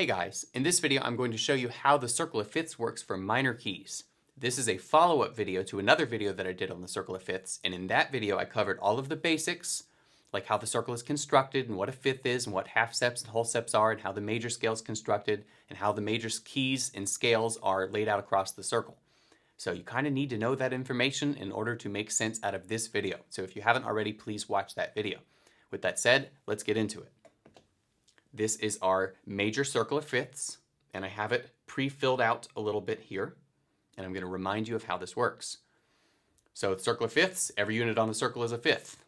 Hey guys, in this video I'm going to show you how the circle of fifths works for minor keys. This is a follow-up video to another video that I did on the circle of fifths, and in that video I covered all of the basics, like how the circle is constructed and what a fifth is and what half steps and whole steps are and how the major scale is constructed and how the major keys and scales are laid out across the circle. So you kind of need to know that information in order to make sense out of this video. So if you haven't already, please watch that video. With that said, let's get into it. This is our major circle of fifths, and I have it pre-filled out a little bit here, and I'm going to remind you of how this works. So the circle of fifths, every unit on the circle is a fifth.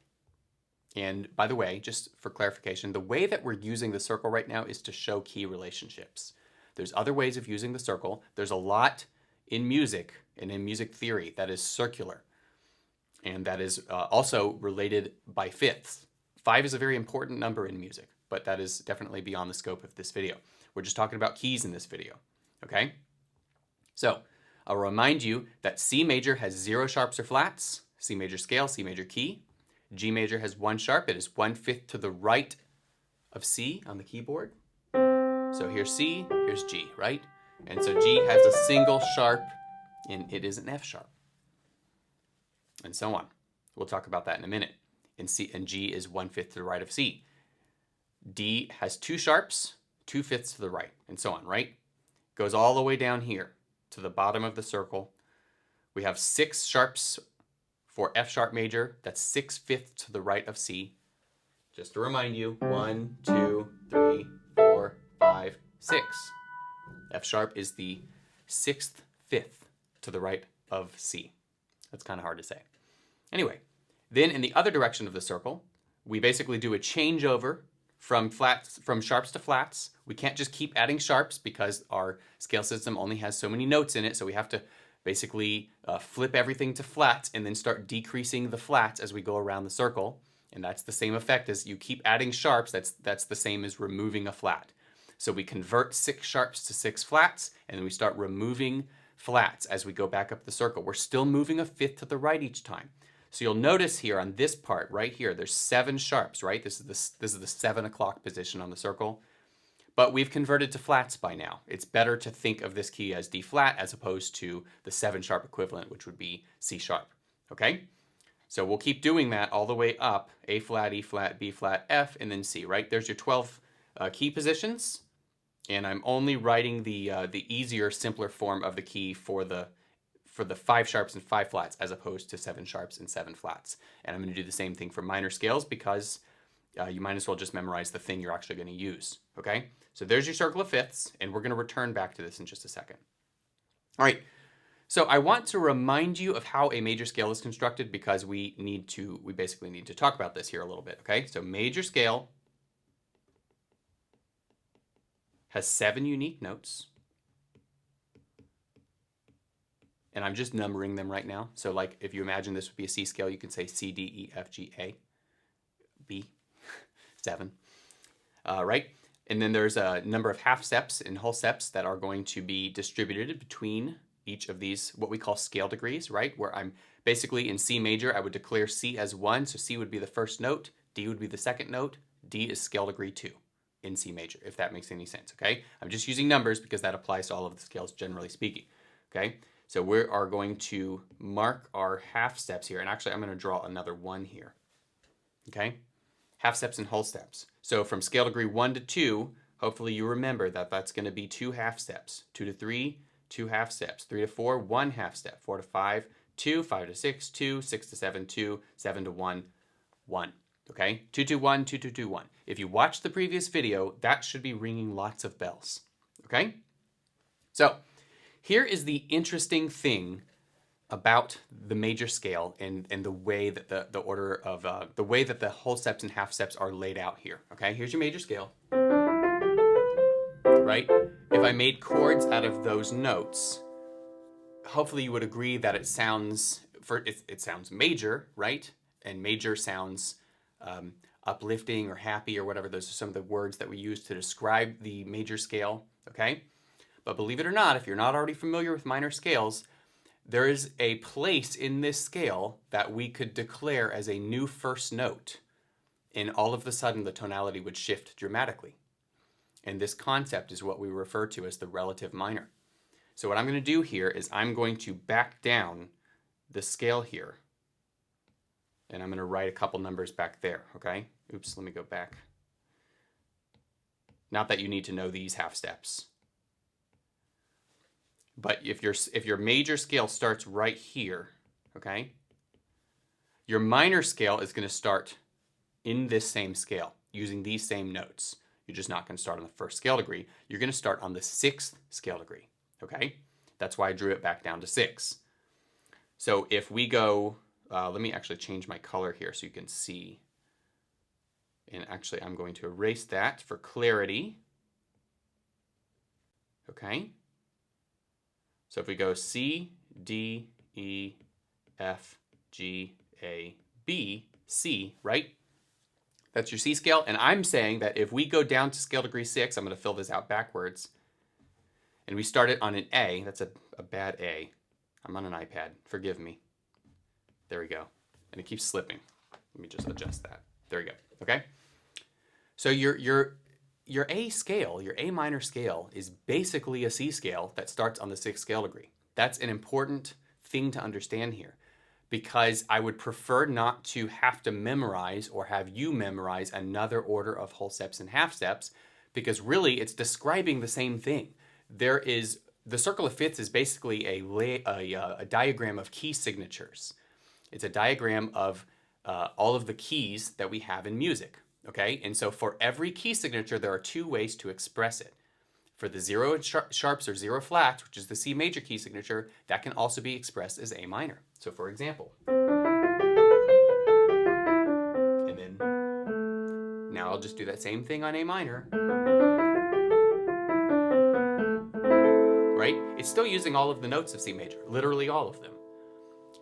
And by the way, just for clarification, the way that we're using the circle right now is to show key relationships. There's other ways of using the circle. There's a lot in music and in music theory that is circular, and that is also related by fifths. 5 is a very important number in music, but that is definitely beyond the scope of this video. We're just talking about keys in this video, okay? So I'll remind you that C major has 0 sharps or flats, C major scale, C major key. G major has 1 sharp, it is 1/5 to the right of C on the keyboard. So here's C, here's G, right? And so G has a single sharp, and it is an F sharp, and so on. We'll talk about that in a minute. And G is 1/5 to the right of C. D has 2 sharps, 2/5 to the right, and so on, right? Goes all the way down here to the bottom of the circle. We have 6 sharps for F sharp major. That's 6/5 to the right of C. Just to remind you, 1, 2, 3, 4, 5, 6. F sharp is the 6th fifth to the right of C. That's kind of hard to say. Anyway, then in the other direction of the circle, we basically do a changeover from sharps to flats. We can't just keep adding sharps because our scale system only has so many notes in it, so we have to basically flip everything to flats and then start decreasing the flats as we go around the circle. And that's the same effect as you keep adding sharps, that's the same as removing a flat. So we convert 6 sharps to 6 flats, and then we start removing flats as we go back up the circle. We're still moving a fifth to the right each time. So you'll notice here on this part right here, there's 7 sharps, right? This is the 7 o'clock position on the circle. But we've converted to flats by now. It's better to think of this key as D flat as opposed to the 7 sharp equivalent, which would be C sharp, okay? So we'll keep doing that all the way up, A flat, E flat, B flat, F, and then C, right? There's your 12 key positions, and I'm only writing the easier, simpler form of the key for the 5 sharps and 5 flats as opposed to 7 sharps and 7 flats. And I'm going to do the same thing for minor scales because you might as well just memorize the thing you're actually going to use, okay? So there's your circle of fifths, and we're going to return back to this in just a second. All right, so I want to remind you of how a major scale is constructed because we basically need to talk about this here a little bit, okay? So major scale has 7 unique notes. And I'm just numbering them right now. So like if you imagine this would be a C scale, you could say C, D, E, F, G, A, B, 7, right? And then there's a number of half steps and whole steps that are going to be distributed between each of these, what we call scale degrees, right? Where I'm basically in C major, I would declare C as 1. So C would be the first note, D would be the second note, D is scale degree 2 in C major, if that makes any sense, okay? I'm just using numbers because that applies to all of the scales generally speaking, okay? So we are going to mark our half steps here. And actually, I'm going to draw another 1 here. Okay? Half steps and whole steps. So from scale degree 1 to 2, hopefully you remember that that's going to be 2 half steps. 2 to 3, 2 half steps. 3 to 4, 1 half step. 4 to 5, 2. 5 to 6, 2. 6 to 7, 2. 7 to 1, 1. Okay? 2 to 1, 2 to 2, 1. If you watched the previous video, that should be ringing lots of bells. Okay? So here is the interesting thing about the major scale and the way that the order of the way that the whole steps and half steps are laid out here. Okay, here's your major scale. Right? If I made chords out of those notes, hopefully you would agree that it sounds major, right? And major sounds uplifting or happy or whatever. Those are some of the words that we use to describe the major scale. Okay. But believe it or not, if you're not already familiar with minor scales, there is a place in this scale that we could declare as a new first note, and all of a sudden the tonality would shift dramatically. And this concept is what we refer to as the relative minor. So what I'm going to do here is I'm going to back down the scale here. And I'm going to write a couple numbers back there, okay? Oops, let me go back. Not that you need to know these half steps. But if your major scale starts right here, okay? Your minor scale is going to start in this same scale using these same notes. You're just not going to start on the first scale degree. You're going to start on the 6th scale degree, okay? That's why I drew it back down to 6. So if we go, let me actually change my color here so you can see. And actually, I'm going to erase that for clarity. Okay? So if we go C, D, E, F, G, A, B, C, right? That's your C scale. And I'm saying that if we go down to scale degree 6, I'm going to fill this out backwards, and we start it on an A, that's a bad A. I'm on an iPad. Forgive me. There we go. And it keeps slipping. Let me just adjust that. There we go. Okay? So your A scale, your A minor scale, is basically a C scale that starts on the 6th scale degree. That's an important thing to understand here, because I would prefer not to have to memorize or have you memorize another order of whole steps and half steps, because really it's describing the same thing. The circle of fifths is basically a diagram of key signatures. It's a diagram of all of the keys that we have in music, okay? And so for every key signature, there are 2 ways to express it. For the 0 sharps or 0 flats, which is the C major key signature, that can also be expressed as A minor. So for example, and then now I'll just do that same thing on A minor. Right? It's still using all of the notes of C major, literally all of them.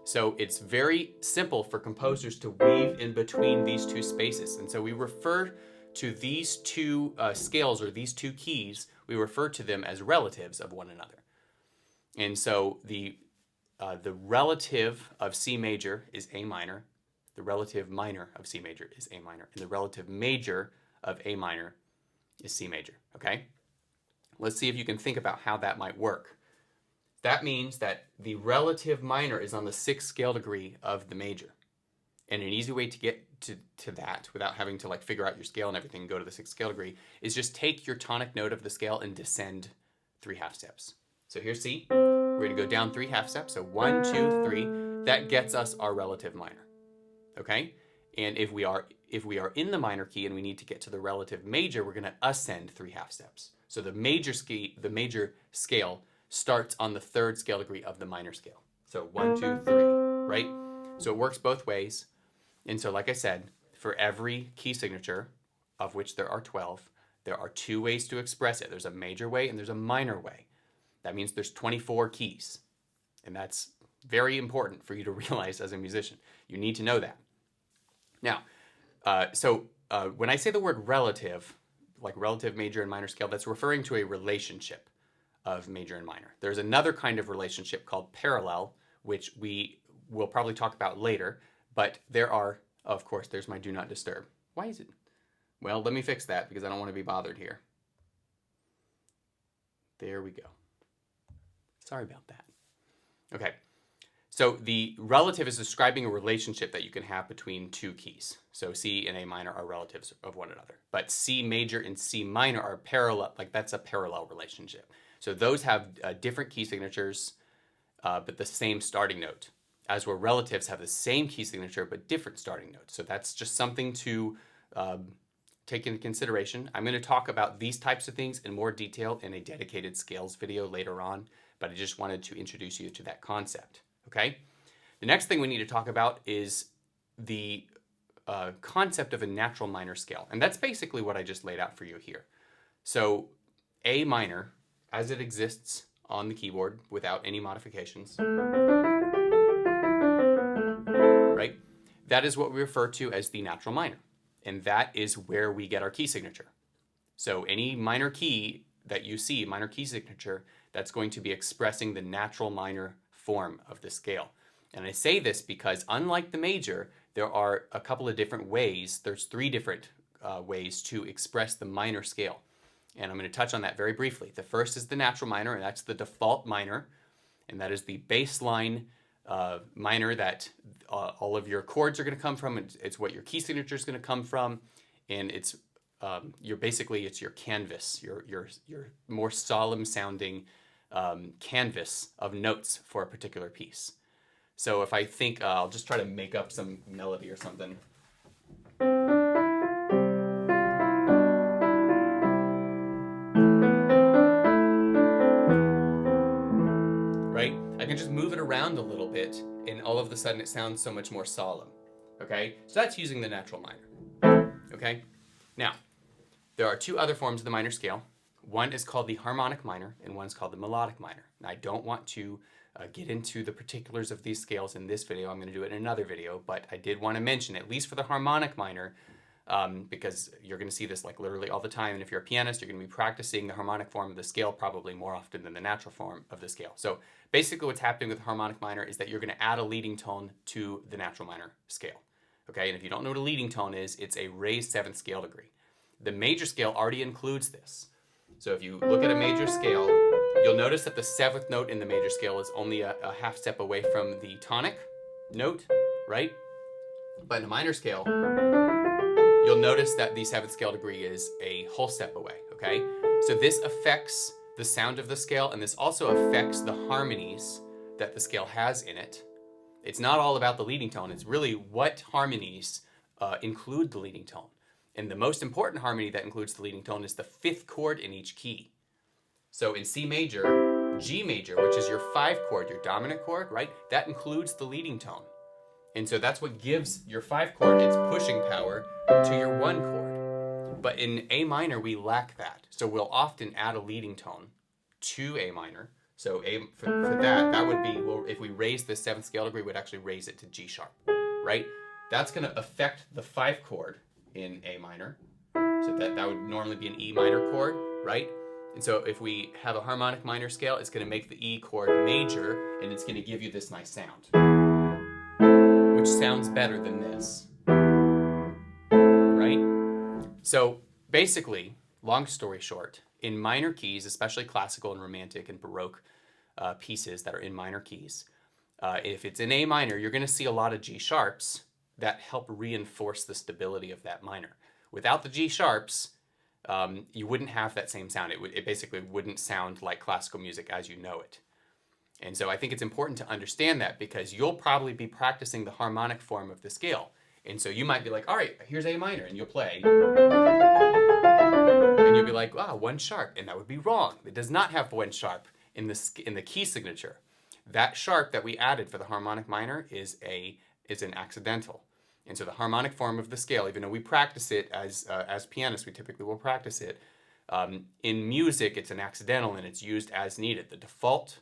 So it's very simple for composers to weave in between these 2 spaces. And so we refer to these 2 scales, or these 2 keys, we refer to them as relatives of one another. And so the relative of C major is A minor, the relative minor of C major is A minor, and the relative major of A minor is C major, okay? Let's see if you can think about how that might work. That means that the relative minor is on the 6th scale degree of the major. And an easy way to get to that without having to figure out your scale and everything and go to the 6th scale degree is just take your tonic note of the scale and descend 3 half steps. So here's C. We're going to go down 3 half steps. So 1, 2, 3. That gets us our relative minor. Okay? And if we are in the minor key and we need to get to the relative major, we're going to ascend 3 half steps. So the major scale starts on the 3rd scale degree of the minor scale. So 1, 2, 3, right? So it works both ways. And so like I said, for every key signature, of which there are 12, there are 2 ways to express it. There's a major way and there's a minor way. That means there's 24 keys. And that's very important for you to realize as a musician. You need to know that. Now, when I say the word relative, like relative major and minor scale, that's referring to a relationship of major and minor. There's another kind of relationship called parallel, which we will probably talk about later, but there are, of course, there's my do not disturb. Why is it? Well, let me fix that because I don't want to be bothered here. There we go. Sorry about that. Okay. So the relative is describing a relationship that you can have between 2 keys. So C and A minor are relatives of one another. But C major and C minor are parallel, that's a parallel relationship. So those have different key signatures, but the same starting note. As where relatives have the same key signature, but different starting notes. So that's just something to take into consideration. I'm going to talk about these types of things in more detail in a dedicated scales video later on, but I just wanted to introduce you to that concept. Okay? The next thing we need to talk about is the concept of a natural minor scale. And that's basically what I just laid out for you here. So A minor, as it exists on the keyboard without any modifications, right? That is what we refer to as the natural minor. And that is where we get our key signature. So any minor key that you see, minor key signature, that's going to be expressing the natural minor form of the scale. And I say this because unlike the major, there are a couple of different ways. There's 3 different ways to express the minor scale. And I'm going to touch on that very briefly. The first is the natural minor, and that's the default minor. And that is the baseline minor that all of your chords are going to come from. It's what your key signature is going to come from. And it's it's your canvas, your more solemn sounding canvas of notes for a particular piece. So if I think, I'll just try to make up some melody or something. Right? I can just move it around a little bit, and all of a sudden it sounds so much more solemn. Okay? So that's using the natural minor. Okay? Now, there are two other forms of the minor scale. One is called the harmonic minor, and one's called the melodic minor. Now, I don't want to get into the particulars of these scales in this video. I'm going to do it in another video, but I did want to mention, at least for the harmonic minor, because you're going to see this like literally all the time, and if you're a pianist, you're going to be practicing the harmonic form of the scale probably more often than the natural form of the scale. So basically what's happening with the harmonic minor is that you're going to add a leading tone to the natural minor scale. Okay, and if you don't know what a leading tone is, it's a raised 7th scale degree. The major scale already includes this. So if you look at a major scale, you'll notice that the 7th note in the major scale is only a half step away from the tonic note, right? But in a minor scale, you'll notice that the 7th scale degree is a whole step away, okay? So this affects the sound of the scale, and this also affects the harmonies that the scale has in it. It's not all about the leading tone, it's really what harmonies include the leading tone. And the most important harmony that includes the leading tone is the 5th chord in each key. So in C major, G major, which is your 5 chord, your dominant chord, right? That includes the leading tone. And so that's what gives your 5 chord its pushing power to your 1 chord. But in A minor, we lack that. So we'll often add a leading tone to A minor. So for that would be, well, if we raise the 7th scale degree, we'd actually raise it to G sharp, right? That's going to affect the 5 chord in A minor. So that would normally be an E minor chord, right? And so if we have a harmonic minor scale, it's going to make the E chord major, and it's going to give you this nice sound, which sounds better than this, right? So basically, long story short, in minor keys, especially classical and romantic and Baroque pieces that are in minor keys, if it's in A minor, you're going to see a lot of G sharps that help reinforce the stability of that minor. Without the G sharps, you wouldn't have that same sound. It basically wouldn't sound like classical music as you know it. And so I think it's important to understand that, because you'll probably be practicing the harmonic form of the scale. And so you might be like, all right, here's A minor, and you'll play. And you'll be like, wow, 1 sharp, and that would be wrong. It does not have 1 sharp in the key signature. That sharp that we added for the harmonic minor is an accidental. And so the harmonic form of the scale, even though we practice it as pianists, we typically will practice it, in music it's an accidental and it's used as needed. The default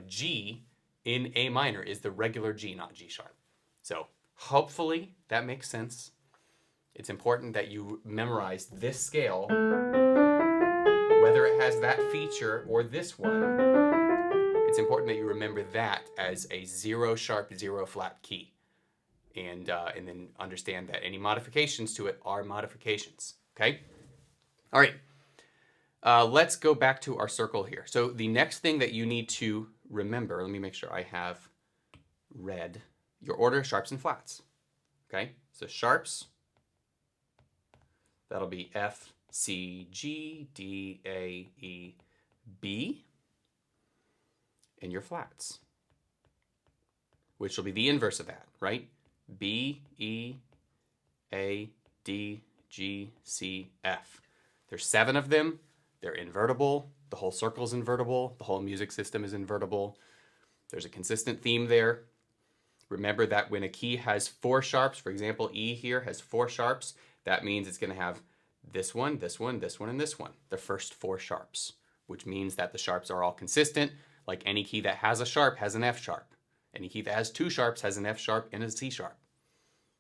G in A minor is the regular G, not G sharp. So hopefully that makes sense. It's important that you memorize this scale, whether it has that feature or this one. It's important that you remember that as a 0 sharp, 0 flat key. And then understand that any modifications to it are modifications, okay? All right, let's go back to our circle here. So the next thing that you need to remember, let me make sure I have read your order of sharps and flats, okay? So sharps, that'll be F, C, G, D, A, E, B, and your flats, which will be the inverse of that, right? B, E, A, D, G, C, F. There's 7 of them. They're invertible. The whole circle is invertible. The whole music system is invertible. There's a consistent theme there. Remember that when a key has 4 sharps, for example, E here has 4 sharps, that means it's going to have this one, this one, this one, and this one, the first 4 sharps, which means that the sharps are all consistent. Like any key that has a sharp has an F sharp. Any key that has 2 sharps has an F sharp and a C sharp.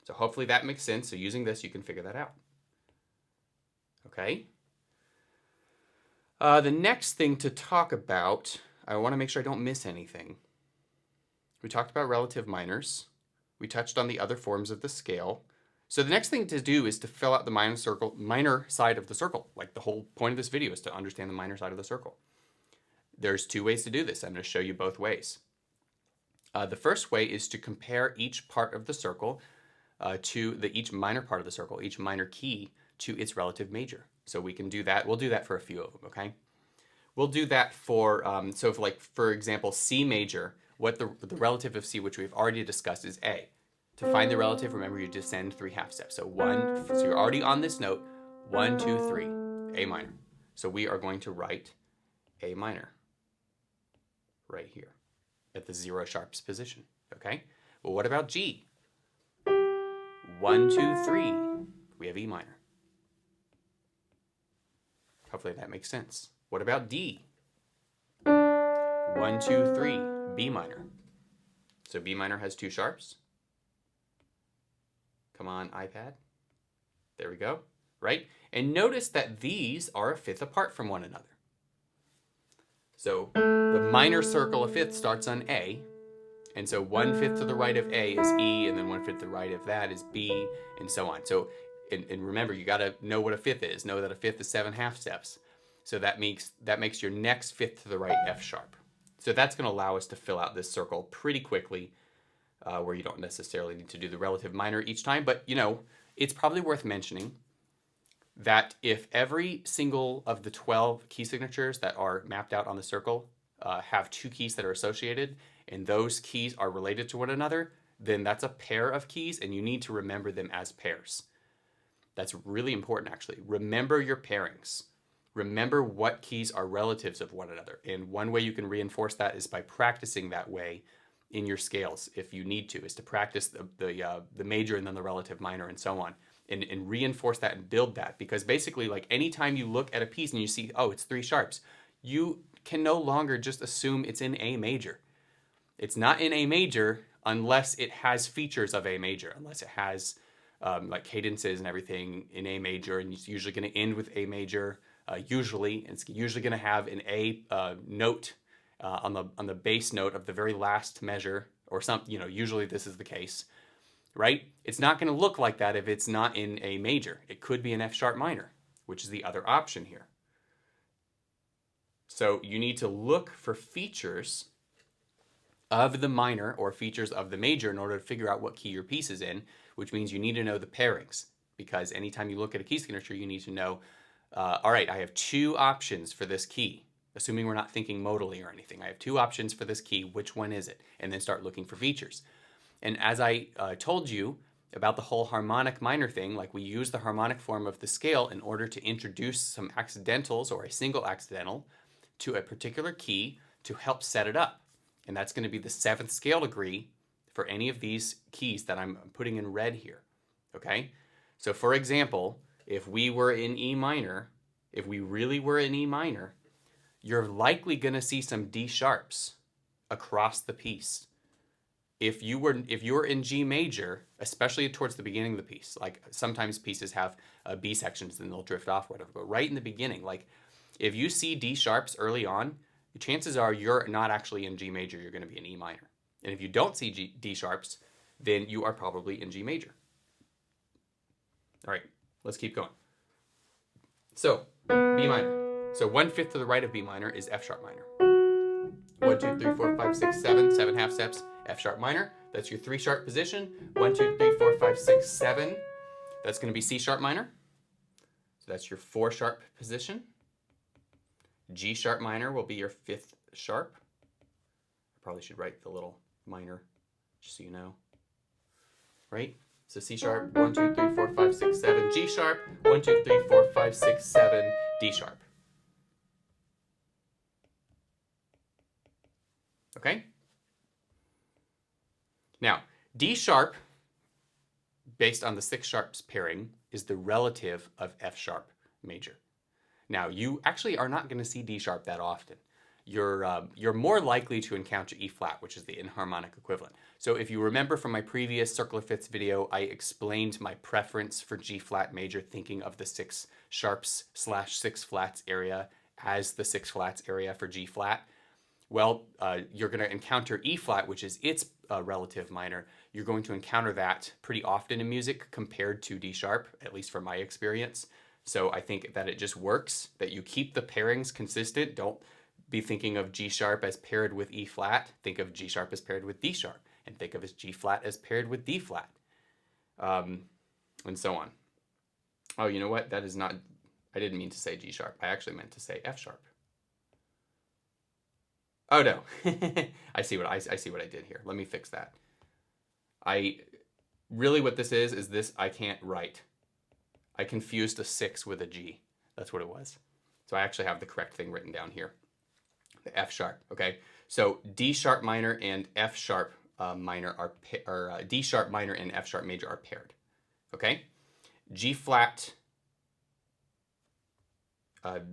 So hopefully that makes sense. So using this, you can figure that out. Okay. The next thing to talk about, I want to make sure I don't miss anything. We talked about relative minors. We touched on the other forms of the scale. So the next thing to do is to fill out the minor side of the circle. Like the whole point of this video is to understand the minor side of the circle. There's two ways to do this. I'm going to show you both ways. The first way is to compare each part of the circle to each minor part of the circle, each minor key to its relative major. So we can do that. We'll do that for a few of them, okay? We'll do that for, for example, C major, what the relative of C, which we've already discussed, is A. To find the relative, remember you descend 3 half steps. So you're already on this note, 1, 2, 3, A minor. So we are going to write A minor right here at the 0 sharps position, okay? Well, what about G? 1, 2, 3, we have E minor. Hopefully that makes sense. What about D? 1, 2, 3, B minor. So B minor has 2 sharps. Come on, iPad. There we go, right? And notice that these are a fifth apart from one another. So the minor circle of fifth starts on A, and so 1/5 to the right of A is E, and then 1/5 to the right of that is B, and so on. So, and remember, you got to know what a fifth is. Know that a fifth is 7 half steps. So that makes your next fifth to the right F sharp. So that's going to allow us to fill out this circle pretty quickly, where you don't necessarily need to do the relative minor each time. But, you know, it's probably worth mentioning that if every single of the 12 key signatures that are mapped out on the circle have 2 keys that are associated, and those keys are related to one another, then that's a pair of keys, and you need to remember them as pairs. That's really important, actually. Remember your pairings. Remember what keys are relatives of one another. And one way you can reinforce that is by practicing that way in your scales, if you need to, is to practice the major and then the relative minor and so on, and reinforce that and build that. Because basically, like, anytime you look at a piece and you see, oh, it's 3 sharps, you can no longer just assume it's in A major. It's not in A major unless it has features of A major, unless it has like cadences and everything in A major, and it's usually going to end with A major. It's usually going to have an A note on the bass note of the very last measure, or something. You know, usually this is the case, right? It's not going to look like that if it's not in A major. It could be an F sharp minor, which is the other option here. So you need to look for features of the minor or features of the major in order to figure out what key your piece is in, which means you need to know the pairings, because anytime you look at a key signature, you need to know, all right, I have 2 options for this key, assuming we're not thinking modally or anything. I have 2 options for this key. Which one is it? And then start looking for features. And as I told you about the whole harmonic minor thing, like, we use the harmonic form of the scale in order to introduce some accidentals or a single accidental to a particular key to help set it up. And that's going to be the 7th scale degree for any of these keys that I'm putting in red here, okay? So for example, if we were in E minor, if we really were in E minor, you're likely going to see some D sharps across the piece. If you were in G major, especially towards the beginning of the piece, like sometimes pieces have B sections and they'll drift off or whatever, but right in the beginning, like if you see D sharps early on, chances are you're not actually in G major, you're going to be in E minor. And if you don't see D sharps, then you are probably in G major. All right, let's keep going. So, B minor. So 1/5 to the right of B minor is F sharp minor. 1, 2, 3, 4, 5, 6, 7, 7 half steps, F sharp minor. That's your 3 sharp position. 1, 2, 3, 4, 5, 6, 7. That's going to be C sharp minor. So that's your 4 sharp position. G sharp minor will be your 5th sharp. I probably should write the little minor, just so you know. Right? So C sharp, 1, 2, 3, 4, 5, 6, 7. G sharp, 1, 2, 3, 4, 5, 6, 7. D sharp. Okay? Now, D sharp, based on the 6 sharps pairing, is the relative of F sharp major. Now, you actually are not going to see D sharp that often. You're more likely to encounter E flat, which is the inharmonic equivalent. So if you remember from my previous Circle of Fifths video, I explained my preference for G flat major, thinking of the 6 sharps / 6 flats area as the 6 flats area for G flat. Well, you're going to encounter E flat, which is its relative minor. you're going to encounter that pretty often in music compared to D sharp, at least from my experience. So I think that it just works, that you keep the pairings consistent. Don't be thinking of G sharp as paired with E flat. Think of G sharp as paired with D sharp, and think of G flat as paired with D flat, and so on. Oh, you know what? That is not, I didn't mean to say G sharp. I actually meant to say F sharp. Oh no, I see what I did here. Let me fix that. Really what this is this I can't write. I confused a 6 with a G. That's what it was. So I actually have the correct thing written down here. The F sharp, okay? So D sharp minor and F sharp minor are, D sharp minor and F sharp major are paired, okay? G flat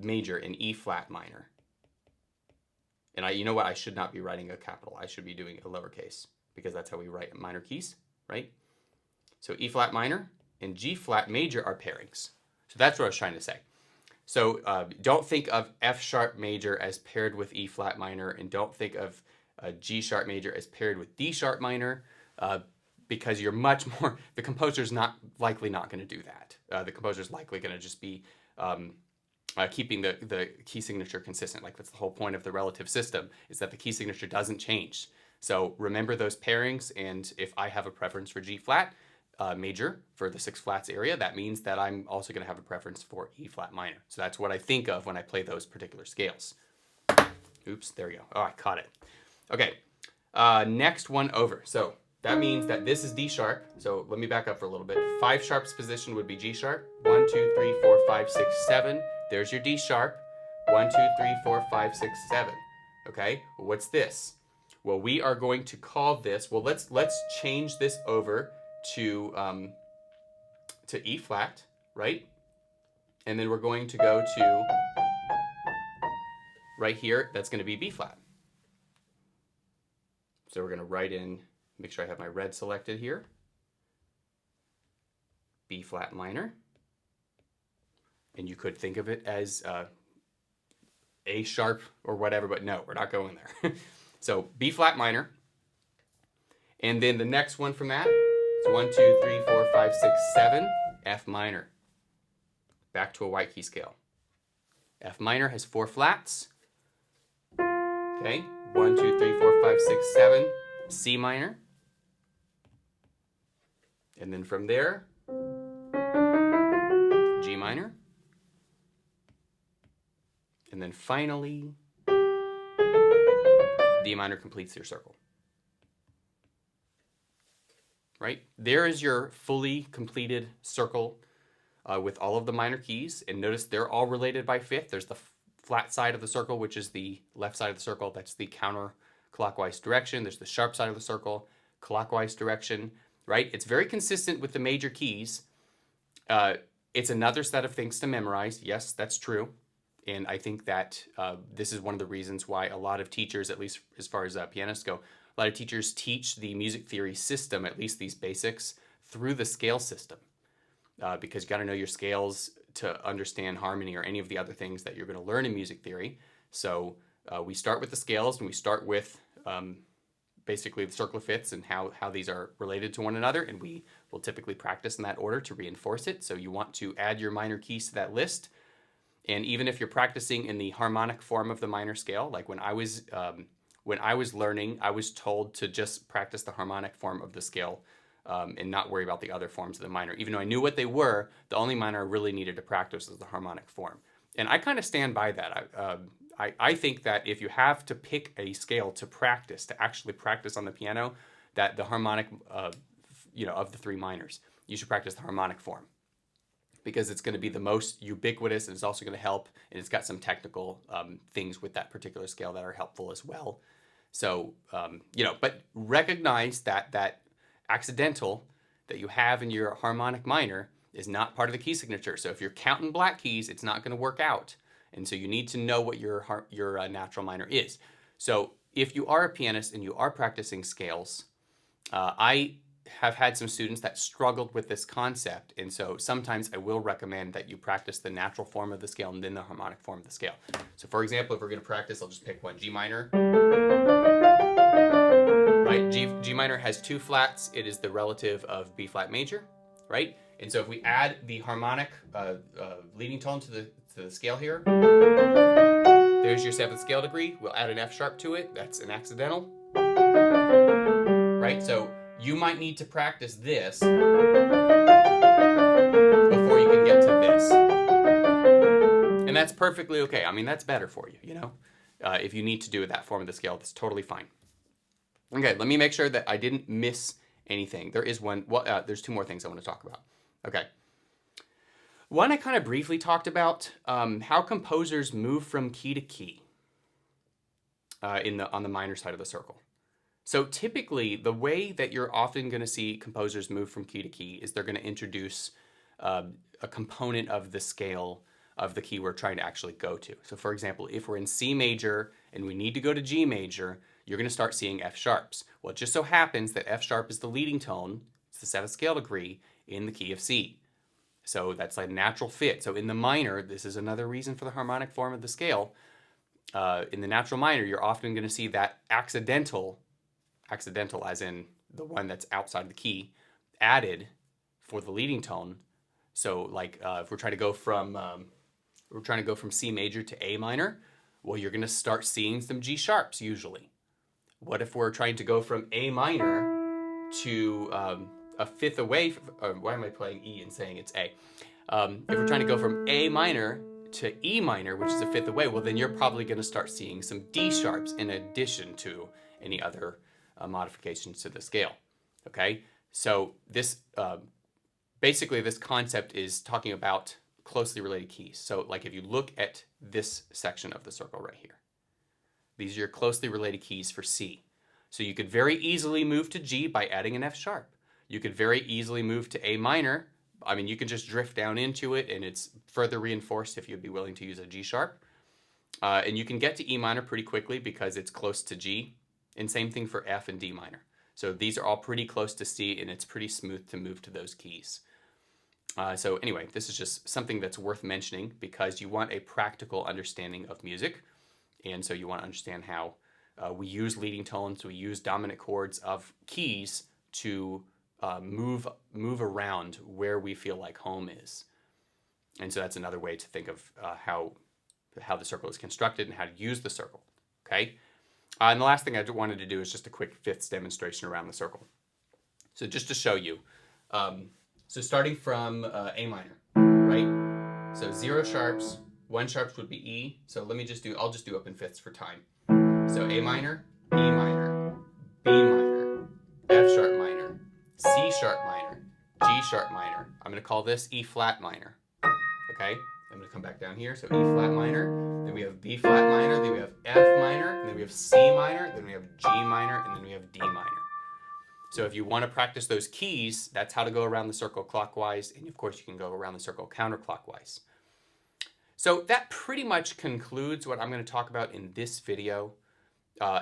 major and E flat minor. And you know what? I should not be writing a capital. I should be doing a lowercase because that's how we write minor keys, right? So E flat minor and G flat major are pairings. So that's what I was trying to say. So don't think of F sharp major as paired with E flat minor, and don't think of G sharp major as paired with D sharp minor, because you're much more, the composer's likely not going to do that. The composer's likely going to just be keeping the key signature consistent. Like, that's the whole point of the relative system, is that the key signature doesn't change. So remember those pairings, and if I have a preference for G flat major for the 6 flats area, that means that I'm also going to have a preference for E flat minor. So that's what I think of when I play those particular scales. Oops, there we go. Oh, I caught it. Okay, next one over. So that means that this is D sharp. So let me back up for a little bit. 5 sharps position would be G sharp. 1, 2, 3, 4, 5, 6, 7. There's your D sharp. 1, 2, 3, 4, 5, 6, 7. Okay, what's this? Well, we are going to call this, well, let's change this over to E flat, right? And then we're going to go to right here, that's going to be B flat. So we're going to write in, make sure I have my red selected here, B flat minor. And you could think of it as A sharp or whatever, but no, we're not going there. So B flat minor. And then the next one from that, it's 1, 2, 3, 4, 5, 6, 7, F minor. Back to a white key scale. F minor has 4 flats. Okay, 1, 2, 3, 4, 5, 6, 7, C minor. And then from there, G minor. And then finally, D minor completes your circle. Right? There is your fully completed circle with all of the minor keys. And notice they're all related by fifth. There's the flat side of the circle, which is the left side of the circle. That's the counterclockwise direction. There's the sharp side of the circle, clockwise direction, right? It's very consistent with the major keys. It's another set of things to memorize. Yes, that's true. And I think that this is one of the reasons why a lot of teachers, at least as far as pianists go, a lot of teachers teach the music theory system, at least these basics, through the scale system. Because you got to know your scales to understand harmony or any of the other things that you're going to learn in music theory. So we start with the scales, and we start with basically the circle of fifths and how these are related to one another. And we will typically practice in that order to reinforce it. So you want to add your minor keys to that list. And even if you're practicing in the harmonic form of the minor scale, like when I was learning, I was told to just practice the harmonic form of the scale and not worry about the other forms of the minor. Even though I knew what they were, the only minor I really needed to practice was the harmonic form. And I kind of stand by that. I think that if you have to pick a scale to practice, to actually practice on the piano, that the harmonic, of the 3 minors, you should practice the harmonic form, because it's going to be the most ubiquitous, and it's also going to help, and it's got some technical things with that particular scale that are helpful as well. So, but recognize that accidental that you have in your harmonic minor is not part of the key signature. So if you're counting black keys, it's not going to work out. And so you need to know what your natural minor is. So if you are a pianist and you are practicing scales, I have had some students that struggled with this concept, and so sometimes I will recommend that you practice the natural form of the scale and then the harmonic form of the scale. So for example, if we're going to practice, I'll just pick one, G minor, right? right? G minor has 2 flats. It is the relative of B flat major, right? And so if we add the harmonic leading tone to the scale here, there's your 7th scale degree. We'll add an F sharp to it. That's an accidental, right? So you might need to practice this before you can get to this. And that's perfectly okay. I mean, that's better for you, you know? If you need to do that form of the scale, that's totally fine. Okay, let me make sure that I didn't miss anything. There is one, well, there's 2 more things I want to talk about. Okay. One, I kind of briefly talked about how composers move from key to key on the minor side of the circle. So typically, the way that you're often going to see composers move from key to key is they're going to introduce a component of the scale of the key we're trying to actually go to. So for example, if we're in C major and we need to go to G major, you're going to start seeing F sharps. Well, it just so happens that F sharp is the leading tone, it's the 7th scale degree in the key of C. So that's like a natural fit. So in the minor, this is another reason for the harmonic form of the scale. In the natural minor, you're often going to see that accidental as in the one that's outside the key, added for the leading tone. So like if we're trying to go from C major to A minor, well, you're going to start seeing some G sharps usually. What if we're trying to go from A minor to a 5th away? Why am I playing E and saying it's A? If we're trying to go from A minor to E minor, which is a 5th away, well, then you're probably going to start seeing some D sharps in addition to any other modifications to the scale. Okay, so this basically this concept is talking about closely related keys. So like if you look at this section of the circle right here, these are your closely related keys for C. So you could very easily move to G by adding an F sharp. You could very easily move to A minor. I mean, you can just drift down into it and it's further reinforced if you'd be willing to use a G sharp. And you can get to E minor pretty quickly because it's close to G. And same thing for F and D minor. So these are all pretty close to C and it's pretty smooth to move to those keys. So anyway, this is just something that's worth mentioning because you want a practical understanding of music. And so you want to understand how we use leading tones, we use dominant chords of keys to move around where we feel like home is. And so that's another way to think of how the circle is constructed and how to use the circle. Okay. And the last thing I wanted to do is just a quick 5ths demonstration around the circle. So just to show you. So starting from A minor, right? So 0 sharps, 1 sharps would be E. So I'll just do open 5ths for time. So A minor, E minor, B minor, F sharp minor, C sharp minor, G sharp minor. I'm going to call this E flat minor. Okay? I'm going to come back down here. So E flat minor, then we have B flat minor, then we have F minor, and then we have C minor, then we have G minor, and then we have D minor. So if you want to practice those keys, that's how to go around the circle clockwise, and of course you can go around the circle counterclockwise. So that pretty much concludes what I'm going to talk about in this video.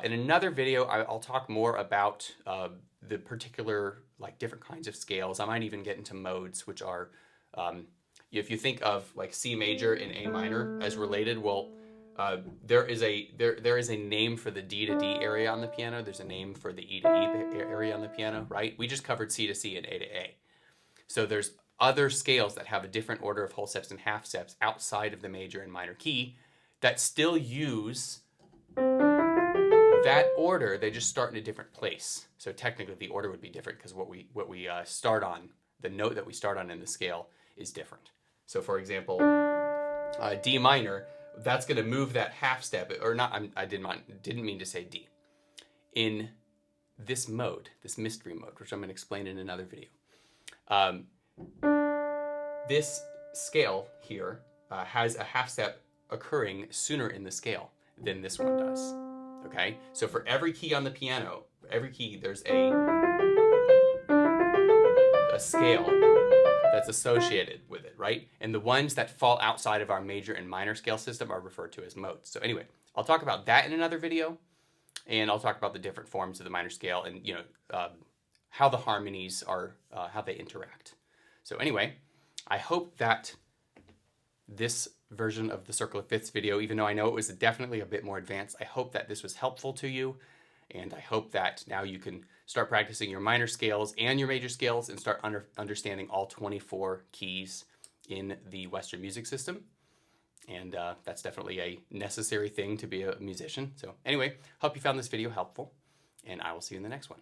In another video, I'll talk more about the particular different kinds of scales. I might even get into modes, which are, if you think of like C major and A minor as related, well, there is a name for the D to D area on the piano. There's a name for the E to E area on the piano, right? We just covered C to C and A to A. So there's other scales that have a different order of whole steps and half steps outside of the major and minor key that still use that order. They just start in a different place. So technically the order would be different because what we start on, the note that we start on in the scale is different. So for example, D minor, that's going to move that half step, or not, I didn't mean to say D. In this mode, this mystery mode, which I'm going to explain in another video, this scale here has a half step occurring sooner in the scale than this one does. Okay? So for every key on the piano, for every key, there's a scale that's associated with it, right? And the ones that fall outside of our major and minor scale system are referred to as modes. So anyway, I'll talk about that in another video, and I'll talk about the different forms of the minor scale and how the harmonies are, how they interact. So anyway, I hope that this version of the Circle of Fifths video, even though I know it was definitely a bit more advanced, I hope that this was helpful to you. And I hope that now you can start practicing your minor scales and your major scales and start understanding all 24 keys in the Western music system. And that's definitely a necessary thing to be a musician. So anyway, hope you found this video helpful, and I will see you in the next one.